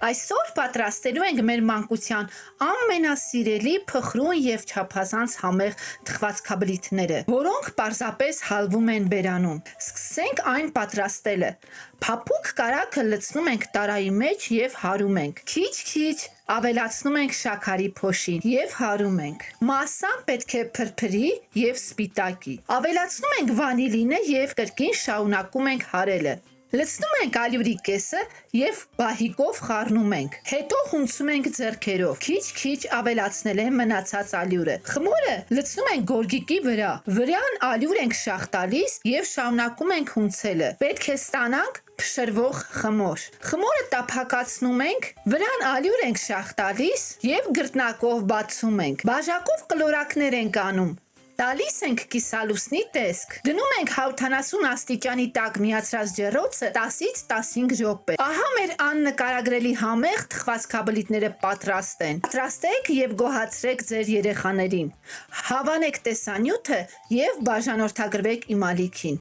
Այսօր պատրաստելու ենք մեր մանկության ամենասիրելի փխրուն եւ չափազանց համեղ թխվածքաբլիթները, որոնք պարզապես հալվում են բերանում։ Սկսենք այն պատրաստելը։ Փափուկ կարագը լցնում ենք տարայի մեջ եւ հարում ենք։ Քիչ-քիչ ավելացնում ենք շաքարի փոշին եւ հարում ենք։ Մասսան պետք է փրփրի եւ սպիտակի։ Ավելացնում ենք վանիլինը եւ կրկին շարունակում ենք հարելը։ Լցնում ենք ալյուրի կեսը եւ բահիկով խառնում ենք։ Հետո հունցում ենք ձեռքերով։ Քիչ-քիչ ավելացնել են մնացած ալյուրը։ Խմորը լցնում ենք գորգիկի վրա։ Վրան ալյուր ենք շաղ տալիս եւ շարունակում ենք հունցելը։ Պետք է ստանանք փշրվող խմոր։ Խմորը տափակացնում ենք, վրան ալյուր ենք շաղ տալիս եւ գրտնակով բացում ենք։ Բաժակով կլորակներ ենք անում։ Տալիս ենք կիսալուսնի տեսք։ Դնում ենք 170 աստիճանի տակ միացրած ջեռոցը 10-ից 15 րոպե։ Ահա մեր աննկարագրելի համեղ թխվածքաբլիթները պատրաստ են։ Պատրաստեք եւ գոհացրեք ձեր երեխաներին։ Հավանեք տեսանյութը եւ բաժանորդագրվեք իմ ալիքին։